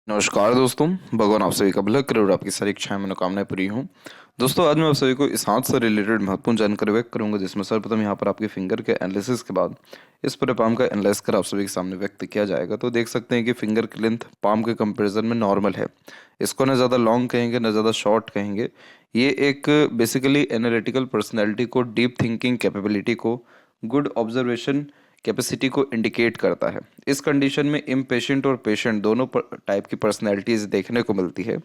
नमस्कार दोस्तों। भगवान आप सभी का भला करे और आपकी सारी इच्छाएं मनोकामनाएं पूरी हों। दोस्तों, आज मैं आप सभी को इस हाथ से रिलेटेड महत्वपूर्ण जानकारी व्यक्त करूंगा, जिसमें सर्वप्रथम यहाँ पर आपके फिंगर के एनालिसिस के बाद इस पूरे पाम का एनालाइज कर आप सभी के सामने व्यक्त किया जाएगा। तो देख सकते हैं कि फिंगर की लेंथ पाम के कंपेरिजन में नॉर्मल है। इसको ना ज़्यादा लॉन्ग कहेंगे ना ज़्यादा शॉर्ट कहेंगे। ये एक बेसिकली एनालिटिकल पर्सनैलिटी को, डीप थिंकिंग कैपेबिलिटी को, गुड ऑब्जर्वेशन कैपेसिटी को इंडिकेट करता है। इस कंडीशन में इम्पेशेंट और पेशेंट दोनों टाइप की पर्सनैलिटीज देखने को मिलती है,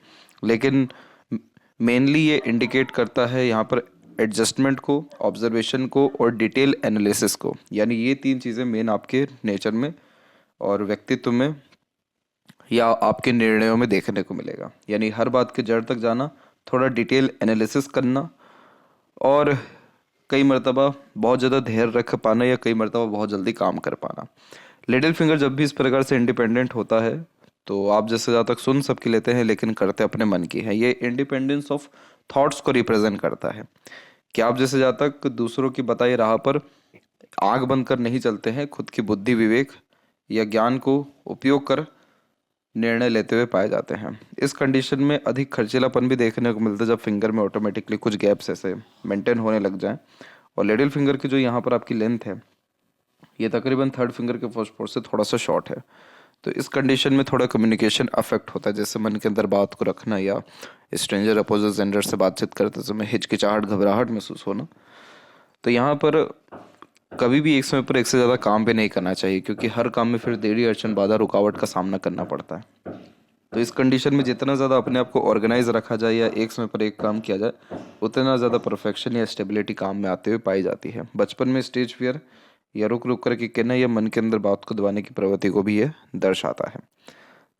लेकिन मेनली ये इंडिकेट करता है यहाँ पर एडजस्टमेंट को, ऑब्जर्वेशन को और डिटेल एनालिसिस को। यानी ये तीन चीज़ें मेन आपके नेचर में और व्यक्तित्व में या आपके निर्णयों में देखने को मिलेगा। यानी हर बात के जड़ तक जाना, थोड़ा डिटेल एनालिसिस करना और कई मर्तबा बहुत ज़्यादा धैर्य रख पाना या कई मर्तबा बहुत जल्दी काम कर पाना। लिटिल फिंगर जब भी इस प्रकार से इंडिपेंडेंट होता है तो आप जैसे ज़्यादा तक सुन सबकी लेते हैं लेकिन करते अपने मन की है। ये इंडिपेंडेंस ऑफ थॉट्स को रिप्रेजेंट करता है कि आप जैसे ज़्यादा तक दूसरों की बताई राह पर आंख बंद कर नहीं चलते हैं, खुद की बुद्धि, विवेक या ज्ञान को उपयोग कर निर्णय लेते हुए पाए जाते हैं। इस कंडीशन में अधिक खर्चीलापन भी देखने को मिलता है जब फिंगर में ऑटोमेटिकली कुछ गैप्स ऐसे मेंटेन होने लग जाएं। और लिटिल फिंगर की जो यहाँ पर आपकी लेंथ है, ये तकरीबन थर्ड फिंगर के फर्स्ट पोर्ट से थोड़ा सा शॉर्ट है। तो इस कंडीशन में थोड़ा कम्युनिकेशन अफेक्ट होता है, जैसे मन के अंदर बात को रखना या स्ट्रेंजर अपोजिट जेंडर से बातचीत करते समय हिचकिचाहट, घबराहट महसूस होना। तो यहाँ पर कभी भी एक समय पर एक से ज़्यादा काम पे नहीं करना चाहिए, क्योंकि हर काम में फिर देरी, अड़चन, बाधा, रुकावट का सामना करना पड़ता है। तो इस कंडीशन में जितना ज़्यादा अपने आप को ऑर्गेनाइज रखा जाए या एक समय पर एक काम किया जाए, उतना ज़्यादा परफेक्शन या स्टेबिलिटी काम में आते हुए पाई जाती है। बचपन में स्टेज फियर या रुक रुक करके कहना या मन के अंदर बात को दबाने की प्रवृत्ति को भी ये दर्शाता है।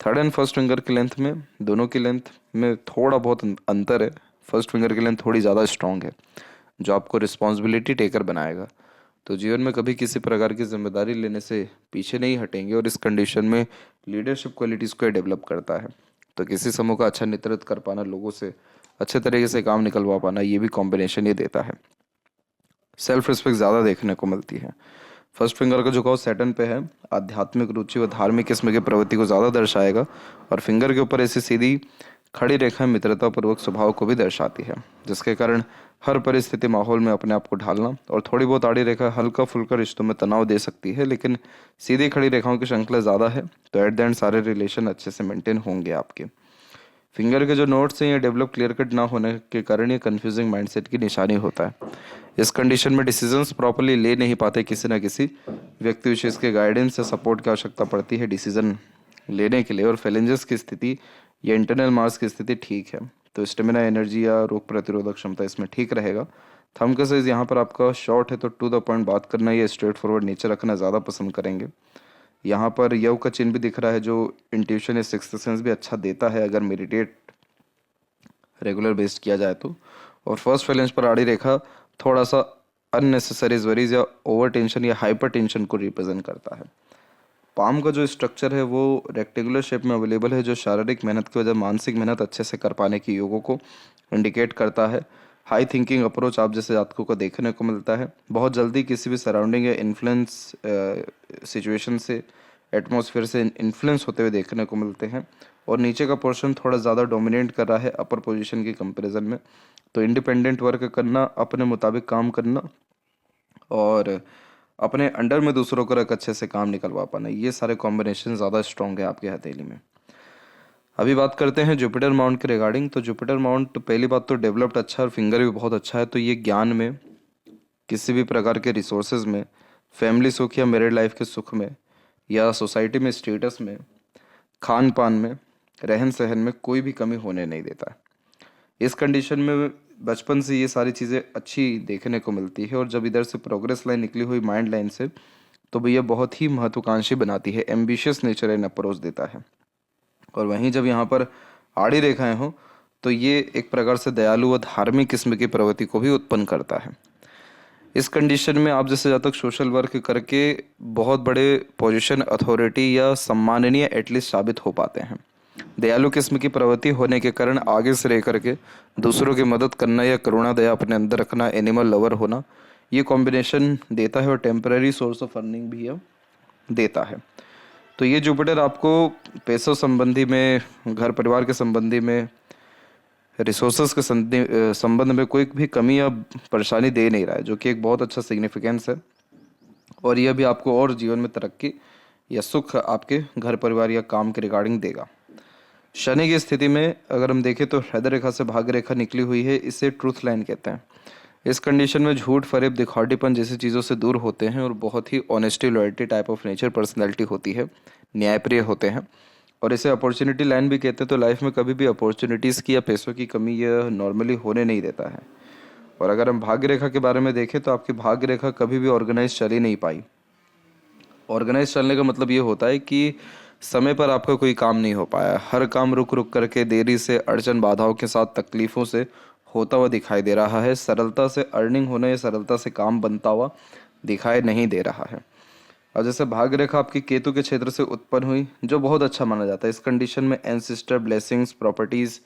थर्ड एंड फर्स्ट फिंगर की लेंथ में, दोनों की लेंथ में थोड़ा बहुत अंतर है। फर्स्ट फिंगर की लेंथ थोड़ी ज़्यादा स्ट्रॉन्ग है, जो आपको रिस्पॉन्सिबिलिटी टेकर बनाएगा। तो जीवन में कभी किसी प्रकार की जिम्मेदारी लेने से पीछे नहीं हटेंगे और इस कंडीशन में लीडरशिप क्वालिटीज़ को डेवलप करता है। तो किसी समूह का अच्छा नेतृत्व कर पाना, लोगों से अच्छे तरीके से काम निकलवा पाना, ये भी कॉम्बिनेशन ये देता है। सेल्फ रिस्पेक्ट ज़्यादा देखने को मिलती है। फर्स्ट फिंगर का झुकाव सैटर्न पे है, आध्यात्मिक रुचि व धार्मिक किस्म की प्रवृत्ति को ज़्यादा दर्शाएगा। और फिंगर के ऊपर ऐसी सीधी खड़ी रेखा मित्रतापूर्वक स्वभाव को भी दर्शाती है, जिसके कारण हर परिस्थिति, माहौल में अपने आप को ढालना। और थोड़ी बहुत आड़ी रेखा हल्का फुल्का रिश्तों में तनाव दे सकती है, लेकिन सीधी खड़ी रेखाओं की श्रृंखला ज़्यादा है, तो एट द एंड सारे रिलेशन अच्छे से मेंटेन होंगे आपके। फिंगर के जो नोट्स हैं ये डेवलप क्लियर कट ना होने के कारण ये कंफ्यूजिंग माइंडसेट की निशानी होता है। इस कंडीशन में डिसीजंस प्रॉपरली ले नहीं पाते, किसी ना किसी व्यक्ति विशेष के गाइडेंस या सपोर्ट की आवश्यकता पड़ती है डिसीजन लेने के लिए। और फेलेंजेस की स्थिति या इंटरनल मार्क्स की स्थिति ठीक है, तो स्टेमिना, एनर्जी या रोग प्रतिरोधक क्षमता इसमें ठीक रहेगा। थंब का साइज यहाँ पर आपका शॉर्ट है, तो टू द पॉइंट बात करना या स्ट्रेट फॉरवर्ड नेचर रखना ज़्यादा पसंद करेंगे। यहाँ पर यव का चिन्ह भी दिख रहा है, जो इंट्यूशन या सिक्स्थ सेंस भी अच्छा देता है अगर मेडिटेट रेगुलर बेस्ड किया जाए तो। और फर्स्ट फैलेंज पर आड़ी रेखा थोड़ा सा अननेसेसरी वरीज या ओवर टेंशन या हाइपर टेंशन को रिप्रेजेंट करता है। पाम का जो स्ट्रक्चर है वो रेक्टेंगुलर शेप में अवेलेबल है, जो शारीरिक मेहनत की वजह मानसिक मेहनत अच्छे से कर पाने की योगों को इंडिकेट करता है। हाई थिंकिंग अप्रोच आप जैसे जातकों को देखने को मिलता है। बहुत जल्दी किसी भी सराउंडिंग या इन्फ्लुएंस सिचुएशन से, एटमॉस्फेयर से इन्फ्लुएंस होते हुए देखने को मिलते हैं। और नीचे का पोर्शन थोड़ा ज़्यादा डोमिनेट कर रहा है अपर पोजीशन के कंपैरिजन में। तो इंडिपेंडेंट वर्क करना, अपने मुताबिक काम करना और अपने अंडर में दूसरों को रख अच्छे से काम निकलवा पाना, ये सारे कॉम्बिनेशन ज़्यादा स्ट्रॉन्ग है आपके हथेली में। अभी बात करते हैं जुपिटर माउंट के रिगार्डिंग। तो जुपिटर माउंट पहली बात तो डेवलप्ड अच्छा है और फिंगर भी बहुत अच्छा है। तो ये ज्ञान में, किसी भी प्रकार के रिसोर्सेज में, फैमिली सुख या मैरिड लाइफ के सुख में या सोसाइटी में स्टेटस में, खान पान में, रहन सहन में कोई भी कमी होने नहीं देता है। इस कंडीशन में बचपन से ये सारी चीज़ें अच्छी देखने को मिलती है। और जब इधर से प्रोग्रेस लाइन निकली हुई माइंड लाइन से, तो भैया बहुत ही महत्वाकांक्षी बनाती है, एम्बिशियस नेचर एंड अप्रोच देता है। और वहीं जब यहाँ पर आड़ी रेखाएं हों तो ये एक प्रकार से दयालु व धार्मिक किस्म की प्रवृत्ति को भी उत्पन्न करता है। इस कंडीशन में आप जैसे जब तक सोशल वर्क करके बहुत बड़े पोजीशन, अथॉरिटी या सम्माननीय एटलीस्ट साबित हो पाते हैं। दयालु किस्म की प्रवृत्ति होने के कारण आगे से रह करके दूसरों की मदद करना या करुणा दया अपने अंदर रखना, एनिमल लवर होना, ये कॉम्बिनेशन देता है। और टेम्पररी सोर्स ऑफ अर्निंग भी यह देता है। तो ये जुपिटर आपको पैसों संबंधी में, घर परिवार के संबंधी में, रिसोर्सेज के संबंध में कोई भी कमी या परेशानी दे नहीं रहा है, जो कि एक बहुत अच्छा सिग्निफिकेंस है। और यह भी आपको और जीवन में तरक्की या सुख आपके घर परिवार या काम के रिगार्डिंग देगा। शनि की स्थिति में अगर हम देखें तो हृदय रेखा से भाग्य रेखा निकली हुई है, इसे ट्रूथ लाइन कहते हैं। इस कंडीशन में झूठ, फरेब, दिखावटीपन जैसी चीज़ों से दूर होते हैं और बहुत ही honesty, loyalty type of nature personality होती है, न्यायप्रिय होते हैं। और इसे अपॉर्चुनिटी लाइन भी कहते हैं। तो लाइफ में कभी भी अपॉर्चुनिटीज़ की या पैसों की कमी यह नॉर्मली होने नहीं देता है। और अगर हम भाग्य रेखा के बारे में देखें तो आपकी भाग्य रेखा कभी भी ऑर्गेनाइज चल ही नहीं पाई। ऑर्गेनाइज चलने का मतलब ये होता है कि समय पर आपका कोई काम नहीं हो पाया, हर काम रुक रुक करके, देरी से, अड़चन बाधाओं के साथ, तकलीफ़ों से होता हुआ दिखाई दे रहा है। सरलता से अर्निंग होना या सरलता से काम बनता हुआ दिखाई नहीं दे रहा है। और जैसे भाग्य रेखा आपकी केतु के क्षेत्र से उत्पन्न हुई, जो बहुत अच्छा माना जाता है। इस कंडीशन में एंसेस्टर ब्लेसिंग्स, प्रॉपर्टीज़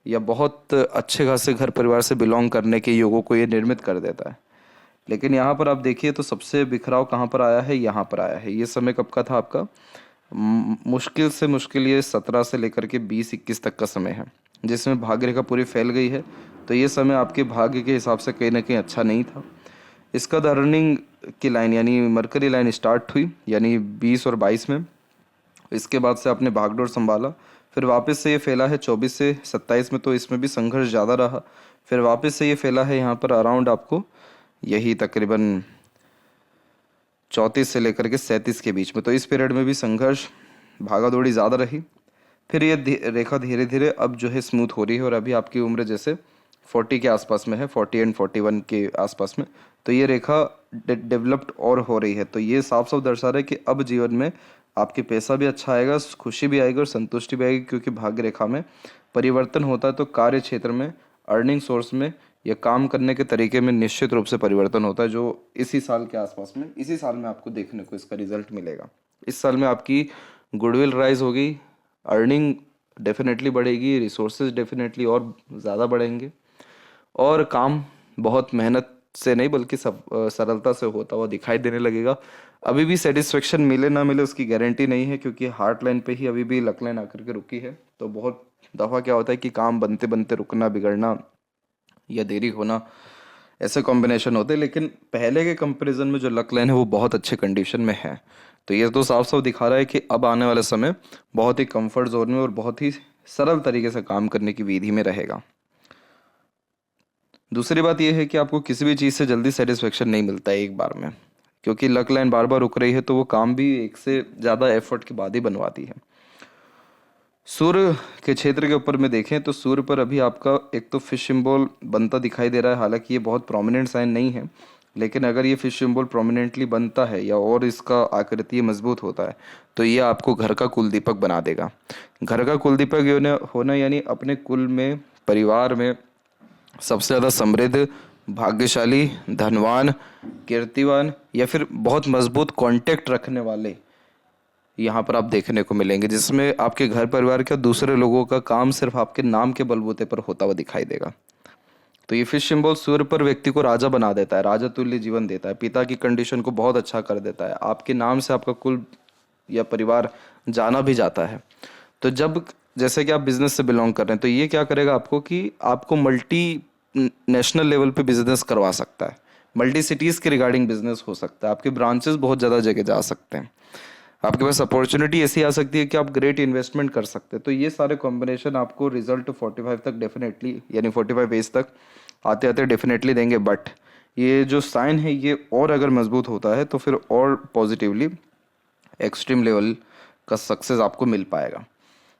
या बहुत अच्छे खासे घर परिवार से बिलोंग करने के योगों को ये निर्मित कर देता है। लेकिन यहाँ पर आप देखिए तो सबसे बिखराव कहाँ पर आया है, यहाँ पर आया है। ये समय कब का था आपका? मुश्किल से मुश्किल ये 17 से लेकर के 20-21 तक का समय है, जिसमें भाग्य रेखा पूरी फैल गई है। तो ये समय आपके भाग्य के हिसाब से कहीं ना कहीं अच्छा नहीं था। इसका अर्निंग की लाइन यानी मरकरी लाइन स्टार्ट हुई यानी 20 और 22 में। इसके बाद से आपने भागदौड़ संभाला, फिर वापस से ये फैला है 24 से 27 में, तो इसमें भी संघर्ष ज़्यादा रहा। फिर वापस से ये फैला है यहाँ पर अराउंड आपको यही तकरीबन 34 से लेकर के 37 के बीच में। तो इस पीरियड में भी संघर्ष, भागा दौड़ी ज़्यादा रही। फिर ये रेखा धीरे धीरे अब जो है स्मूथ हो रही है और अभी आपकी उम्र जैसे 40 के आसपास में है, 40 एंड 41 के आसपास में। तो ये रेखा डेवलप्ड और हो रही है। तो ये साफ साफ दर्शा रहा है कि अब जीवन में आपके पैसा भी अच्छा आएगा, खुशी भी आएगी और संतुष्टि भी आएगी, क्योंकि भाग्य रेखा में परिवर्तन होता है। तो कार्य क्षेत्र में, अर्निंग सोर्स में या काम करने के तरीके में निश्चित रूप से परिवर्तन होता है, जो इसी साल के आसपास में, इसी साल में आपको देखने को इसका रिजल्ट मिलेगा। इस साल में आपकी गुडविल राइज होगी, अर्निंग डेफिनेटली बढ़ेगी, रिसोर्सेज डेफिनेटली और ज़्यादा बढ़ेंगे और काम बहुत मेहनत से नहीं बल्कि सब सरलता से होता हुआ दिखाई देने लगेगा। अभी भी सेटिस्फेक्शन मिले ना मिले उसकी गारंटी नहीं है, क्योंकि हार्ट लाइन पे ही अभी भी लक लाइन आकर के रुकी है। तो बहुत दफ़ा क्या होता है कि काम बनते बनते रुकना, बिगड़ना या देरी होना, ऐसे कॉम्बिनेशन होते हैं। लेकिन पहले के कंपैरिजन में जो लक लाइन है वो बहुत अच्छे कंडीशन में है। तो ये तो साफ साफ दिखा रहा है कि अब आने वाला समय बहुत ही कंफर्ट जोन में और बहुत ही सरल तरीके से काम करने की विधि में रहेगा। दूसरी बात यह है कि आपको किसी भी चीज़ से जल्दी सेटिस्फेक्शन नहीं मिलता है एक बार में, क्योंकि लक लाइन बार बार रुक रही है, तो वो काम भी एक से ज़्यादा एफर्ट के बाद ही बनवाती है। सूर्य के क्षेत्र के ऊपर में देखें तो सूर्य पर अभी आपका एक तो फिश सिंबल बनता दिखाई दे रहा है। हालांकि ये बहुत प्रोमिनेंट साइन नहीं है, लेकिन अगर ये फिश सिंबल प्रोमिनेंटली बनता है या और इसका आकृति मजबूत होता है तो ये आपको घर का कुल दीपक बना देगा। घर का कुल दीपक होना यानी अपने कुल में, परिवार में सबसे ज़्यादा समृद्ध, भाग्यशाली, धनवान, कीर्तिवान या फिर बहुत मजबूत कांटेक्ट रखने वाले यहाँ पर आप देखने को मिलेंगे, जिसमें आपके घर परिवार के दूसरे लोगों का काम सिर्फ आपके नाम के बलबूते पर होता हुआ दिखाई देगा। तो ये फिश सिंबल सूर्य पर व्यक्ति को राजा बना देता है, राजा तुल्य जीवन देता है, पिता की कंडीशन को बहुत अच्छा कर देता है, आपके नाम से आपका कुल या परिवार जाना भी जाता है। तो जब जैसे कि आप बिजनेस से बिलोंग कर रहे हैं तो ये क्या करेगा आपको कि आपको मल्टी नेशनल लेवल पे बिजनेस करवा सकता है, मल्टी सिटीज़ के रिगार्डिंग बिजनेस हो सकता है, आपके ब्रांचेस बहुत ज़्यादा जगह जा सकते हैं, आपके पास अपॉर्चुनिटी ऐसी आ सकती है कि आप ग्रेट इन्वेस्टमेंट कर सकते हैं। तो ये सारे कॉम्बिनेशन आपको रिजल्ट 45 तक डेफिनेटली यानी 45 एज तक आते आते डेफिनेटली देंगे। बट ये जो साइन है ये और अगर मजबूत होता है तो फिर और पॉजिटिवली एक्सट्रीम लेवल का सक्सेस आपको मिल पाएगा।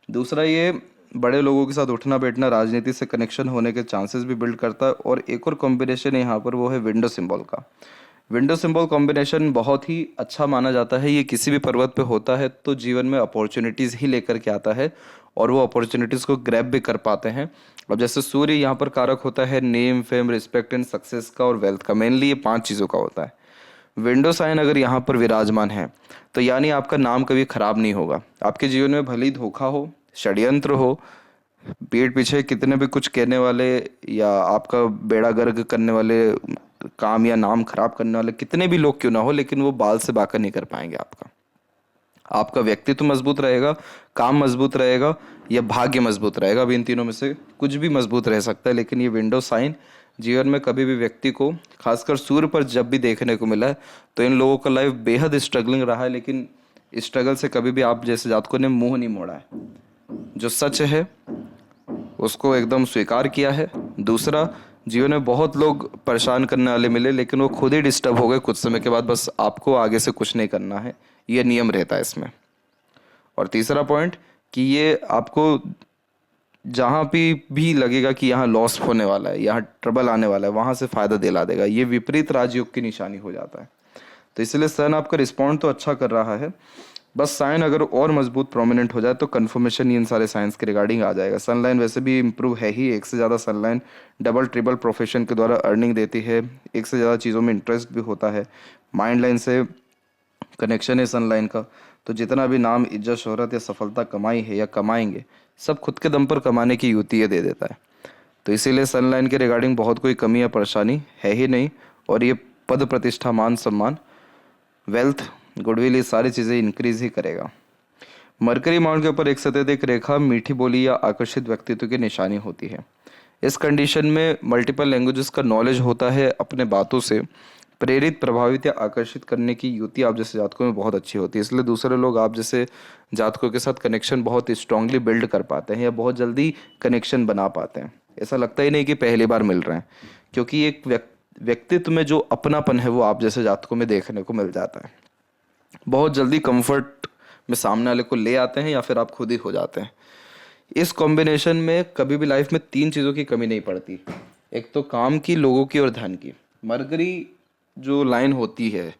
दूसरा, ये बड़े लोगों के साथ उठना बैठना, राजनीति से कनेक्शन होने के चांसेस भी बिल्ड करता है। और एक और कॉम्बिनेशन है यहाँ पर, वो है विंडो सिंबल का। विंडो सिंबल कॉम्बिनेशन बहुत ही अच्छा माना जाता है। ये किसी भी पर्वत पे होता है तो जीवन में अपॉर्चुनिटीज़ ही लेकर के आता है और वो अपॉर्चुनिटीज़ को ग्रैब भी कर पाते हैं। अब जैसे सूर्य यहाँ पर कारक होता है name, fame, respect and success का और वेल्थ का, मेनली ये 5 चीज़ों का होता है। विंडो साइन अगर यहाँ पर विराजमान है तो यानी आपका नाम कभी खराब नहीं होगा। आपके जीवन में भले ही धोखा हो, षड्यंत्र हो, पीठ पीछे कितने भी कुछ कहने वाले या आपका बेड़ा गर्क करने वाले, काम या नाम खराब करने वाले कितने भी लोग क्यों ना हो, लेकिन वो बाल से बाका नहीं कर पाएंगे आपका। आपका व्यक्तित्व मजबूत रहेगा, काम मजबूत रहेगा, या भाग्य मजबूत रहेगा। अब इन तीनों में से कुछ भी मजबूत रह सकता है, लेकिन ये विंडो साइन जीवन में कभी भी व्यक्ति को, खासकर सूर्य पर जब भी देखने को मिला है, तो इन लोगों का लाइफ बेहद स्ट्रगलिंग रहा है, लेकिन स्ट्रगल से कभी भी आप जैसे जातकों ने मुंह नहीं मोड़ा है। जो सच है उसको एकदम स्वीकार किया है। दूसरा, जीवन में बहुत लोग परेशान करने वाले मिले, लेकिन वो खुद ही डिस्टर्ब हो गए कुछ समय के बाद। बस आपको आगे से कुछ नहीं करना है, ये नियम रहता है इसमें। और तीसरा पॉइंट कि ये आपको जहाँ भी लगेगा कि यहाँ लॉस होने वाला है, यहाँ ट्रबल आने वाला है, वहाँ से फायदा दिला देगा। ये विपरीत राजयोग की निशानी हो जाता है। तो इसलिए सन आपका रिस्पॉन्ड तो अच्छा कर रहा है, बस साइन अगर और मजबूत प्रोमिनेंट हो जाए तो कन्फर्मेशन इन सारे साइंस के रिगार्डिंग आ जाएगा। सनलाइन वैसे भी इम्प्रूव है ही, एक से ज़्यादा सनलाइन डबल ट्रिपल प्रोफेशन के द्वारा अर्निंग देती है, एक से ज़्यादा चीज़ों में इंटरेस्ट भी होता है, माइंड लाइन से कनेक्शन है सनलाइन का। तो जितना भी नाम, इज्जत, शोहरत या सफलता कमाई है या कमाएंगे, सब खुद के दम पर कमाने की युक्ति ये दे देता है। तो इसीलिए सनलाइन के रिगार्डिंग बहुत कोई कमी या परेशानी है ही नहीं। और ये पद, प्रतिष्ठा, मान सम्मान, वेल्थ, गुडविल, ये सारी चीज़ें इंक्रीज ही करेगा। मरकरी माउंट के ऊपर एक सतत एक रेखा मीठी बोली या आकर्षित व्यक्तित्व की निशानी होती है। इस कंडीशन में मल्टीपल लैंग्वेजेस का नॉलेज होता है। अपने बातों से प्रेरित, प्रभावित या आकर्षित करने की युक्ति आप जैसे जातकों में बहुत अच्छी होती है। इसलिए दूसरे लोग आप जैसे जातकों के साथ कनेक्शन बहुत स्ट्रांगली बिल्ड कर पाते हैं या बहुत जल्दी कनेक्शन बना पाते हैं। ऐसा लगता ही नहीं कि पहली बार मिल रहे हैं, क्योंकि एक व्यक्तित्व में जो अपनापन है वो आप जैसे जातकों में देखने को मिल जाता है। बहुत जल्दी कंफर्ट में सामने वाले को ले आते हैं या फिर आप खुद ही हो जाते हैं। इस कॉम्बिनेशन में कभी भी लाइफ में तीन चीज़ों की कमी नहीं पड़ती, एक तो काम की, लोगों की और धन की। मरकरी जो लाइन होती है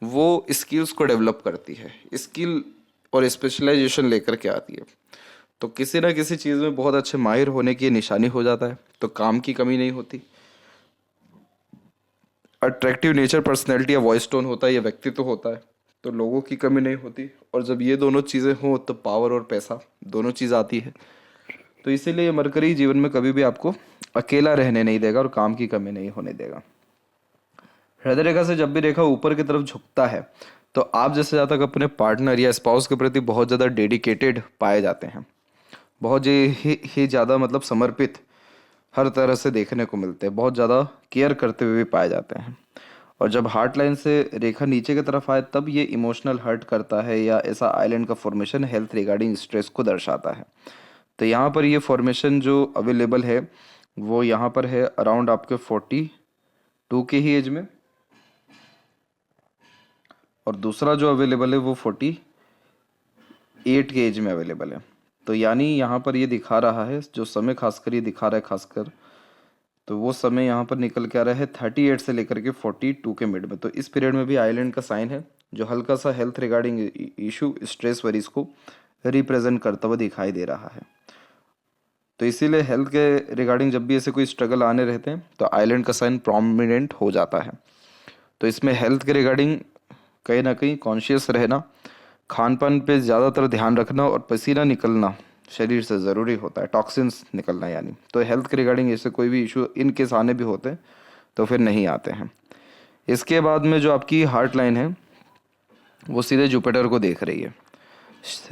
वो स्किल्स को डेवलप करती है, स्किल और स्पेशलाइजेशन लेकर के आती है। तो किसी ना किसी चीज़ में बहुत अच्छे माहिर होने की निशानी हो जाता है, तो काम की कमी नहीं होती। अट्रैक्टिव नेचर, पर्सनैलिटी या वॉइस टोन होता है या व्यक्तित्व होता है, तो लोगों की कमी नहीं होती। और जब ये दोनों चीज़ें हों तो पावर और पैसा दोनों चीज़ आती है। तो इसीलिए ये मरकरी जीवन में कभी भी आपको अकेला रहने नहीं देगा और काम की कमी नहीं होने देगा। हृदय रेखा से जब भी रेखा ऊपर की तरफ झुकता है तो आप जैसे जातक अपने पार्टनर या स्पाउस के प्रति बहुत ज़्यादा डेडिकेटेड पाए जाते हैं, बहुत ही ज़्यादा मतलब समर्पित हर तरह से देखने को मिलते हैं, बहुत ज़्यादा केयर करते हुए भी पाए जाते हैं। और जब हार्ट लाइन से रेखा नीचे की तरफ आए तब ये इमोशनल हर्ट करता है या ऐसा आइलैंड का फॉर्मेशन हेल्थ रिगार्डिंग स्ट्रेस को दर्शाता है। तो यहाँ पर ये फॉर्मेशन जो अवेलेबल है वो यहाँ पर है अराउंड आपके 42 की ही एज में, और दूसरा जो अवेलेबल है वो 48 के एज में अवेलेबल है। तो यानी यहाँ पर ये दिखा रहा है, जो समय खासकर ये दिखा रहा है खासकर, तो वो समय यहाँ पर निकल के आ रहा है 38 से लेकर के 42 के मिड में। तो इस पीरियड में भी आइलैंड का साइन है जो हल्का सा health regarding issue, stress, worries को रिप्रेजेंट करता हुआ दिखाई दे रहा है। तो इसीलिए हेल्थ के रिगार्डिंग जब भी ऐसे कोई स्ट्रगल आने रहते हैं तो आइलैंड का साइन प्रोमिनेंट हो जाता है। तो इसमें हेल्थ के रिगार्डिंग कहीं ना कहीं कॉन्शियस रहना, खान पान पे ज़्यादातर ध्यान रखना और पसीना निकलना शरीर से ज़रूरी होता है, टॉक्सिन्स निकलना यानी। तो हेल्थ के रिगार्डिंग ऐसे कोई भी इशू इन केस आने भी होते हैं तो फिर नहीं आते हैं। इसके बाद में जो आपकी हार्ट लाइन है वो सीधे जुपिटर को देख रही है।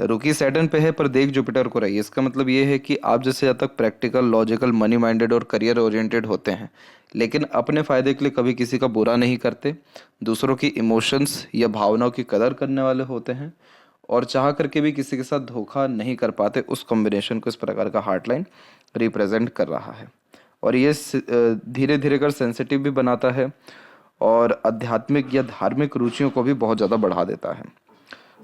रुकी सैटर्न पे है पर देख जुपिटर को रही है। इसका मतलब ये है कि आप जैसे जब तक प्रैक्टिकल, लॉजिकल, मनी माइंडेड और करियर ओरिएंटेड होते हैं, लेकिन अपने फ़ायदे के लिए कभी किसी का बुरा नहीं करते, दूसरों की इमोशंस या भावनाओं की कदर करने वाले होते हैं, और चाह करके भी किसी के साथ धोखा नहीं कर पाते, उस कॉम्बिनेशन को इस प्रकार का हार्ट लाइन रिप्रेजेंट कर रहा है। और ये धीरे धीरे कर सेंसिटिव भी बनाता है और आध्यात्मिक या धार्मिक रुचियों को भी बहुत ज़्यादा बढ़ा देता है।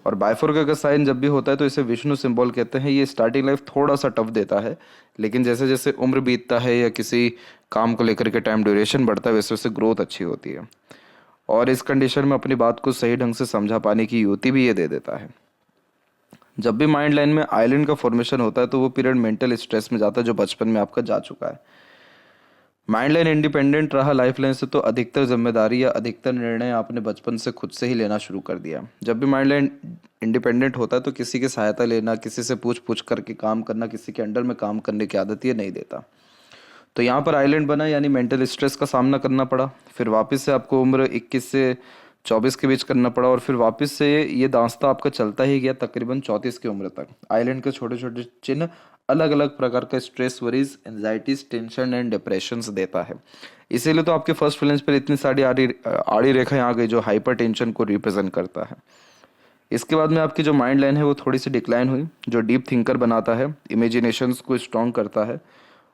और बाइफोरका का साइन जब भी होता है तो इसे विष्णु सिंबल कहते हैं। ये स्टार्टिंग लाइफ थोड़ा सा टफ देता है, लेकिन जैसे जैसे उम्र बीतता है या किसी काम को लेकर के टाइम ड्यूरेशन बढ़ता है वैसे वैसे ग्रोथ अच्छी होती है। और इस कंडीशन में अपनी बात को सही ढंग से समझा पाने की युक्ति भी ये दे देता है। जब भी माइंड लाइन में आइलैंड का फॉर्मेशन होता है तो वो पीरियड मेंटल स्ट्रेस में जाता है जो बचपन में आपका जा चुका है। माइंड लाइन इंडिपेंडेंट रहा लाइफ लाइन से तो अधिकतर जिम्मेदारी या अधिकतर निर्णय आपने बचपन से खुद से ही लेना शुरू कर दिया। जब भी माइंड लाइन इंडिपेंडेंट होता है तो किसी की सहायता लेना, किसी से पूछ पूछ करके काम करना, किसी के अंडर में काम करने की आदत ये नहीं देता। तो यहाँ पर आइलैंड बना यानी मेंटल स्ट्रेस का सामना करना पड़ा। फिर वापस से आपको उम्र 21 से 24 के बीच करना पड़ा और फिर वापस से ये दांस्ता आपका चलता ही गया तकरीबन 34 की उम्र तक। आइलैंड के छोटे छोटे चिन्ह अलग अलग प्रकार का stress, worries, anxieties, tension and depressions देता है। इसीलिए तो आपके फर्स्ट फ्लैंज पर इतनी सारी आड़ी आड़ी रेखाएं आ गई जो हाइपर टेंशन को रिप्रेजेंट करता है। इसके बाद में आपकी जो माइंड लाइन है वो थोड़ी सी डिक्लाइन हुई, जो डीप थिंकर बनाता है, इमेजिनेशंस को स्ट्रॉन्ग करता है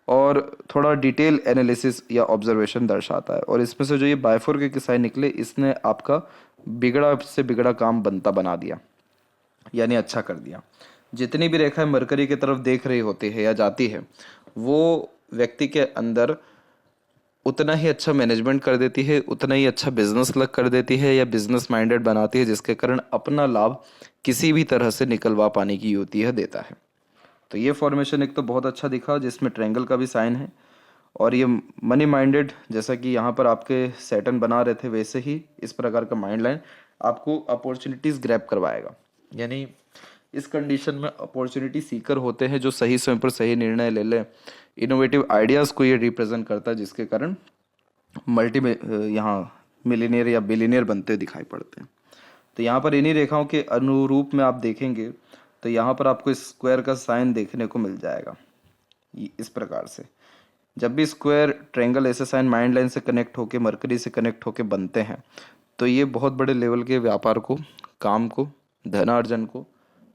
और थोड़ा डिटेल एनालिसिस या ऑब्जर्वेशन दर्शाता है। और इसमें से जो ये बायफोर के साइन निकले, इसने आपका बिगड़ा से बिगड़ा काम बनता बना दिया, यानी अच्छा कर दिया। जितनी भी रेखाएं मरकरी की तरफ देख रही होती है या जाती है, वो व्यक्ति के अंदर उतना ही अच्छा मैनेजमेंट कर देती है, उतना ही अच्छा बिजनेस लग कर देती है या बिजनेस माइंडेड बनाती है, जिसके कारण अपना लाभ किसी भी तरह से निकलवा पाने की युक्ति है देता है। तो ये फॉर्मेशन एक तो बहुत अच्छा दिखा, जिसमें ट्रायंगल का भी साइन है और ये मनी माइंडेड, जैसा कि यहाँ पर आपके सैटर्न बना रहे थे वैसे ही इस प्रकार का माइंड लाइन आपको अपॉर्चुनिटीज ग्रैब करवाएगा। यानी इस कंडीशन में अपॉर्चुनिटी सीकर होते हैं जो सही समय पर सही निर्णय ले लें, इनोवेटिव आइडियाज़ को ये रिप्रेजेंट करता है, जिसके कारण मल्टी यहाँ मिलीनियर या बिलीनियर बनते दिखाई पड़ते हैं। तो यहाँ पर इन्हीं रेखाओं के अनुरूप में आप देखेंगे तो यहाँ पर आपको स्क्वायर का साइन देखने को मिल जाएगा इस प्रकार से। जब भी स्क्वायर, ट्रायंगल ऐसे साइन माइंड लाइन से कनेक्ट होके, मरकरी से कनेक्ट होके बनते हैं तो ये बहुत बड़े लेवल के व्यापार को, काम को, धनार्जन को,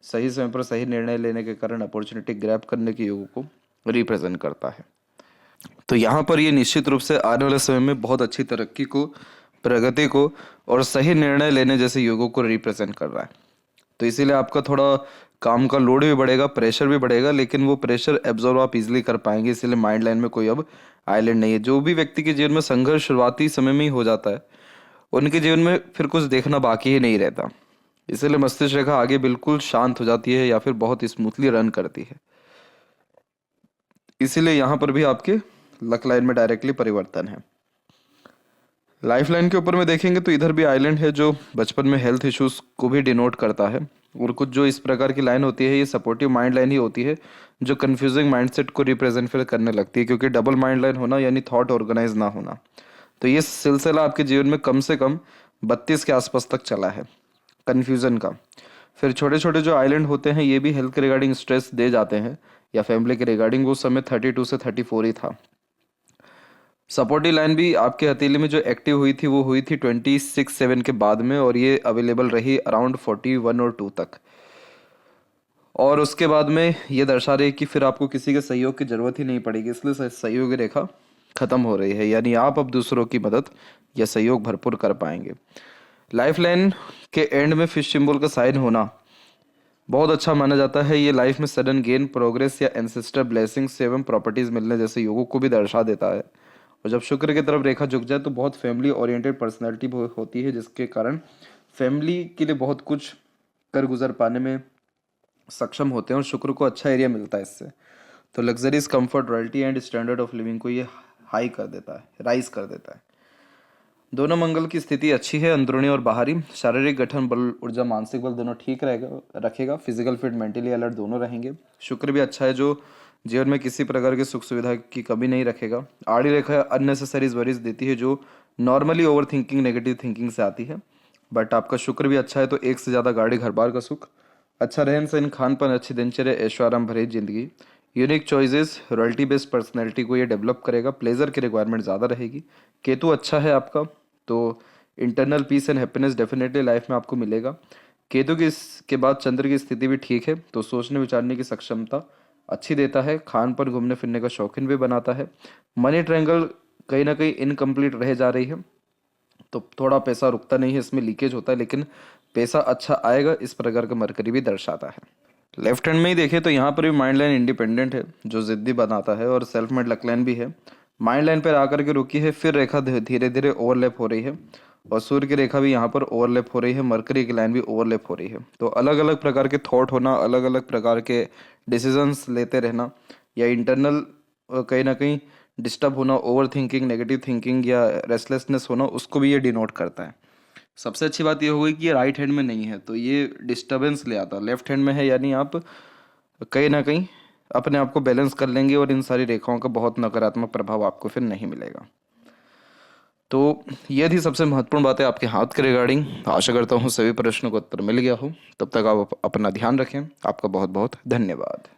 सही समय पर सही निर्णय लेने के कारण अपॉर्चुनिटी ग्रैब करने के योग को रिप्रेजेंट करता है। तो यहाँ पर ये निश्चित रूप से आने वाले समय में बहुत अच्छी तरक्की को, प्रगति को और सही निर्णय लेने जैसे योगों को रिप्रेजेंट कर रहा है। तो इसीलिए आपका थोड़ा काम का लोड भी बढ़ेगा, प्रेशर भी बढ़ेगा, लेकिन वो प्रेशर एब्जॉर्व आप इजीली कर पाएंगे। इसीलिए माइंड लाइन में कोई अब आइलैंड नहीं है। जो भी व्यक्ति के जीवन में संघर्ष शुरुआती समय में ही हो जाता है, उनके जीवन में फिर कुछ देखना बाकी ही नहीं रहता। इसीलिए मस्तिष्क रेखा आगे बिल्कुल शांत हो जाती है या फिर बहुत स्मूथली रन करती है। इसीलिए यहाँ पर भी आपके लक लाइन में डायरेक्टली परिवर्तन है। लाइफ लाइन के ऊपर में देखेंगे तो इधर भी आइलैंड है जो बचपन में हेल्थ इश्यूज को भी डिनोट करता है। और कुछ जो इस प्रकार की लाइन होती है ये सपोर्टिव माइंड लाइन ही होती है जो कंफ्यूजिंग माइंडसेट को रिप्रेजेंट फिर करने लगती है, क्योंकि डबल माइंड लाइन होना यानी थॉट ऑर्गेनाइज ना होना। तो ये सिलसिला आपके जीवन में कम से कम 32 के आसपास तक चला है कन्फ्यूजन का। फिर छोटे छोटे जो आइलैंड होते हैं ये भी हेल्थ के रिगार्डिंग स्ट्रेस दे जाते हैं या फैमिली के रिगार्डिंग। वो समय 32 से 34 ही था। सपोर्टिव लाइन भी आपके हथेली में जो एक्टिव हुई थी वो हुई थी 26-7 के बाद में, और ये अवेलेबल रही अराउंड 41 और 2 तक। और उसके बाद में ये दर्शा रही है कि फिर आपको किसी के सहयोग की जरूरत ही नहीं पड़ेगी, इसलिए सहयोगी रेखा खत्म हो रही है, यानी आप अब दूसरों की मदद या सहयोग भरपूर कर पाएंगे। लाइफ लाइन के एंड में फिश सिंबल का साइन होना बहुत अच्छा माना जाता है। ये लाइफ में सडन गेन, प्रोग्रेस या एंसेस्टर ब्लेसिंग्स एवं प्रॉपर्टीज मिलने जैसे योगों को भी दर्शा देता है। और जब शुक्र की तरफ रेखा झुक जाए तो बहुत फैमिली ओरिएंटेड पर्सनैलिटी होती है, जिसके कारण फैमिली के लिए बहुत कुछ कर गुजर पाने में सक्षम होते हैं और शुक्र को अच्छा एरिया मिलता है इससे। तो luxuries, comfort, royalty and standard of living को ये हाई कर देता है, राइज कर देता है। दोनों मंगल की स्थिति अच्छी है, अंदरूनी और बाहरी। शारीरिक गठन, बल, ऊर्जा, मानसिक बल दोनों ठीक रखेगा। फिजिकल फिट, मेंटली अलर्ट दोनों रहेंगे। शुक्र भी अच्छा है जो जीवन में किसी प्रकार की सुख सुविधा की कमी नहीं रखेगा। आड़ी रेखा अननेसेसरीज वरीज देती है जो normally over thinking, negative thinking से आती है। बट आपका शुक्र भी अच्छा है तो एक से ज़्यादा गाड़ी, घर बार का सुख, अच्छा रहन सहन, खान पान, अच्छी दिनचर्या, ऐशो आराम भरी जिंदगी, unique choices, royalty based personality को ये डेवलप करेगा। प्लेजर की रिक्वायरमेंट ज़्यादा रहेगी। केतु अच्छा है आपका, तो internal peace and happiness definitely life में आपको मिलेगा। केतु की इसके बाद चंद्र की स्थिति भी ठीक है, तो सोचने विचारने की सक्षमता अच्छी देता है। खान पर घूमने फिरने का शौकीन भी बनाता है। मनी ट्रायंगल कहीं ना कहीं इनकम्प्लीट रह जा रही है, तो थोड़ा पैसा रुकता नहीं है, इसमें लीकेज होता है, लेकिन पैसा अच्छा आएगा, इस प्रकार का मरकरी भी दर्शाता है। लेफ्ट हैंड में ही देखें तो यहाँ पर भी माइंड लाइन इंडिपेंडेंट है जो जिद्दी बनाता है, और सेल्फ मेड लक लाइन भी है। माइंड लाइन पर आकर के रुकी है, फिर रेखा धीरे धीरे ओवरलैप हो रही है, और सूर्य की रेखा भी यहाँ पर ओवरलैप हो रही है, मरकरी की लाइन भी ओवरलैप हो रही है। तो अलग अलग प्रकार के थॉट होना, अलग अलग प्रकार के डिसीजंस लेते रहना, या इंटरनल कहीं ना कहीं डिस्टर्ब होना, ओवर थिंकिंग, नेगेटिव थिंकिंग या रेस्टलेसनेस होना, उसको भी ये डिनोट करता है। सबसे अच्छी बात ये होगी कि ये राइट हैंड में नहीं है, तो ये डिस्टर्बेंस ले आता है। लेफ्ट हैंड में है यानी आप कहीं ना कहीं अपने आप को बैलेंस कर लेंगे और इन सारी रेखाओं का बहुत नकारात्मक प्रभाव आपको फिर नहीं मिलेगा। तो ये थी सबसे महत्वपूर्ण बातें आपके हाथ के रिगार्डिंग। आशा करता हूँ सभी प्रश्नों का उत्तर मिल गया हो। तब तक आप अपना ध्यान रखें। आपका बहुत बहुत धन्यवाद।